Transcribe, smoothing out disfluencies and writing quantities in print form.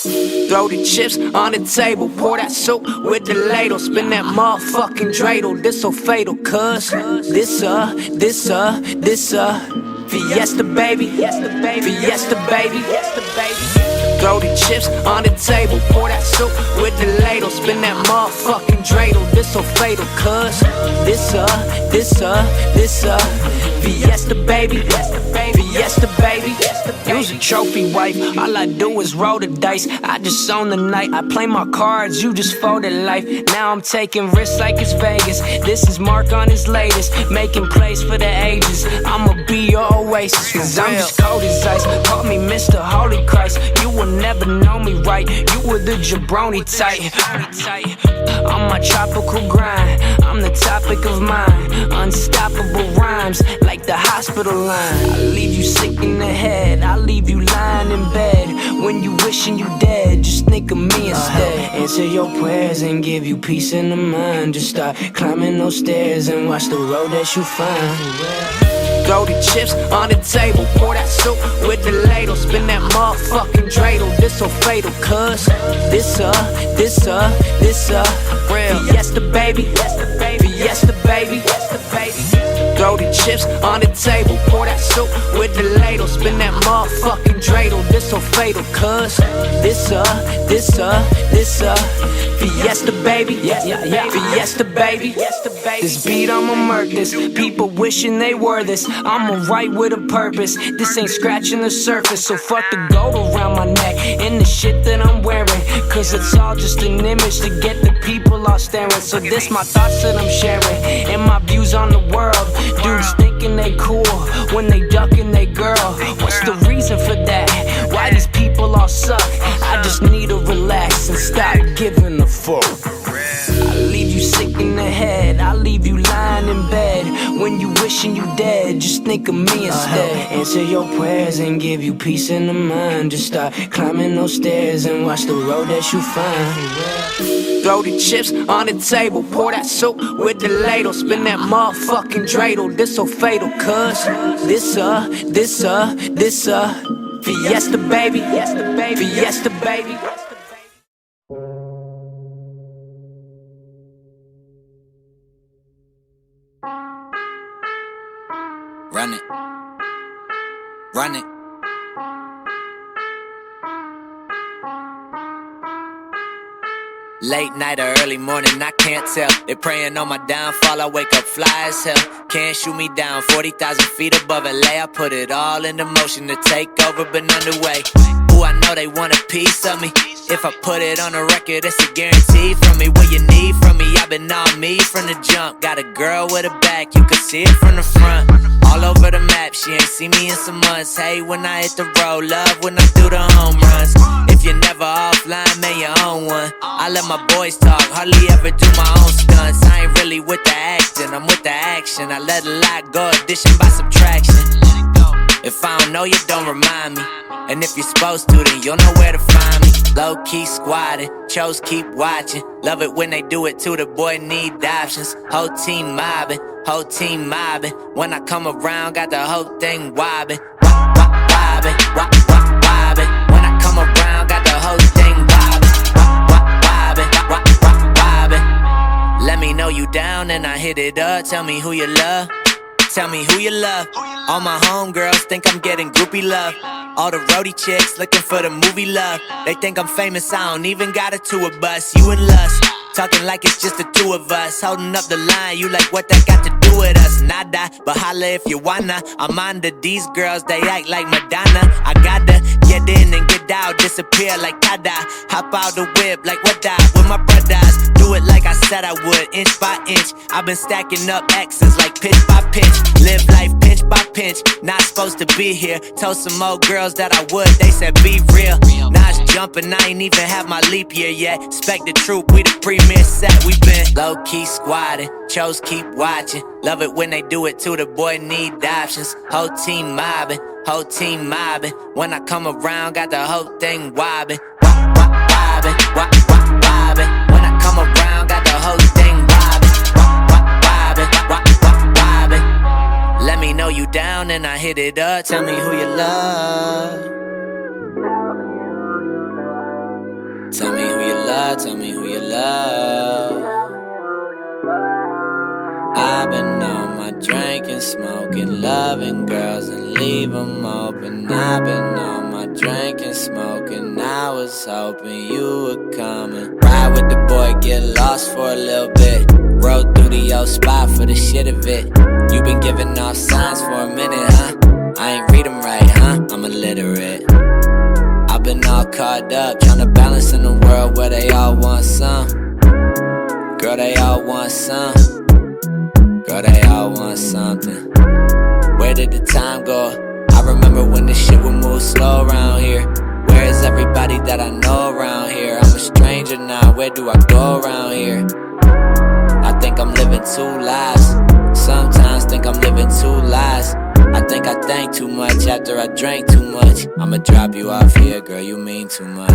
Throw the chips on the table, pour that soup with the ladle, spin that motherfucking dreidel. This so fatal, cuz this Fiesta baby, Fiesta baby. Throw the chips on the table, pour that soup with the ladle, spin that motherfucking dreidel. This so fatal, cuz this Fiesta baby, Fiesta baby. You's a trophy wife, all I do is roll the dice. I just own the night, I play my cards, you just folded life. Now I'm taking risks like it's Vegas. This is Mark on his latest, making plays for the ages. I'ma be your oasis, cause I'm just cold as ice. Call me Mr. Holy Christ, you will never know me right. You were the jabroni type. On my tropical grind, I'm the topic of mine. Unstoppable rhymes, like the hospital line. I leave you sick in the head, I leave you lying in bed. When you wishing you dead, just think of me instead. Answer your prayers and give you peace in the mind. Just start climbing those stairs and watch the road that you find. Throw the chips on the table, pour that soup with the ladle, spin that motherfucking dreidel. This so fatal, cuz this real Fiesta baby, Fiesta baby. Throw the chips on the table, pour that soup with the ladle, spin that motherfucking dreidel. This so fatal, cuz this Fiesta baby, Fiesta baby. This beat I'ma murk this, people wishing they were this. I'ma write with a purpose, this ain't scratching the surface. So fuck the gold around my neck and the shit that I'm wearing, cause it's all just an image to get the people all staring. So this my thoughts that I'm sharing, and my views on the world. Dudes thinking they cool when they ducking they girl. What's the reason for that? Why these people all suck? I just need to relax and stop giving a fuck. I leave you sick in the head, I leave you lying in bed. When you wishing you dead, just think of me instead. Answer your prayers and give you peace in the mind. Just start climbing those stairs and watch the road that you find. Throw the chips on the table, pour that soup with the ladle, spin that motherfucking dreidel. This so fatal, cuz this Fiesta baby, Fiesta baby. Run it, run it. Late night or early morning, I can't tell. They praying on my downfall, I wake up fly as hell. Can't shoot me down, 40,000 feet above LA. I put it all into motion to take over, but none the way. Ooh, I know they want a piece of me. If I put it on the record, it's a guarantee from me. What you need from me, I've been on me from the jump. Got a girl with a back, you can see it from the front. All over the map, she ain't seen me in some months. Hey, when I hit the road, love when I do the home runs. If you're never offline, man, you own one. I let my boys talk, hardly ever do my own stunts. I ain't really with the acting, I'm with the action. I let a lot go, addition by subtraction. If I don't know you, don't remind me. And if you're supposed to, then you'll know where to find me. Low-key squatting, chose keep watching. Love it when they do it too, the boy need options. Whole team mobbing, whole team mobbing. When I come around, got the whole thing wobbing. Wobbing, wobbing. When I come around, got the whole thing wobbing. Wobbing. Let me know you down and I hit it up. Tell me who you love. Tell me who you love. All my homegirls think I'm getting groupie love. All the roadie chicks looking for the movie love. They think I'm famous, I don't even got a tour bus. You and Lust, talking like it's just the two of us. Holding up the line, you like what that got to do with us? Nada, but holla if you wanna. I'm under these girls, they act like Madonna. I gotta get in and get out, disappear like Tada. Hop out the whip like what that with my brothers. Do it like I said I would, inch by inch. I've been stacking up X's like pinch by pinch. Live life pinch by pinch. Not supposed to be here. Told some old girls that I would, they said be real. Now it's jumping, I ain't even have my leap year yet. Expect the troop, we the premier set. We been low-key squatting, chose keep watching. Love it when they do it too, the boy need options. Whole team mobbing, whole team mobbing. When I come around, got the whole thing wobbing. Wobbing, wobbing. When I come around, got the whole thing wobbing. Wobbing. Let me know you down and I hit it up. Tell me who you love. love, tell me who you love. I've been on my drinking, smoking, loving girls and leave them open. I've been on my drinking, smoking, I was hoping you would come and ride with the boy, get lost for a little bit. Rode through the old spot for the shit of it. You been giving off signs for a minute, huh? I ain't read them right, huh? I'm illiterate. I've been all caught up, tryna balance in a world where they all want some. Girl, they all want some. Girl, they all want something. Where did the time go? I remember when the shit would move slow around here. Where is everybody that I know around here? I'm a stranger now, where do I go around here? I think I'm living two lives. Sometimes think I'm living two lies. I think I think too much after I drank too much. I'ma drop you off here, girl, you mean too much.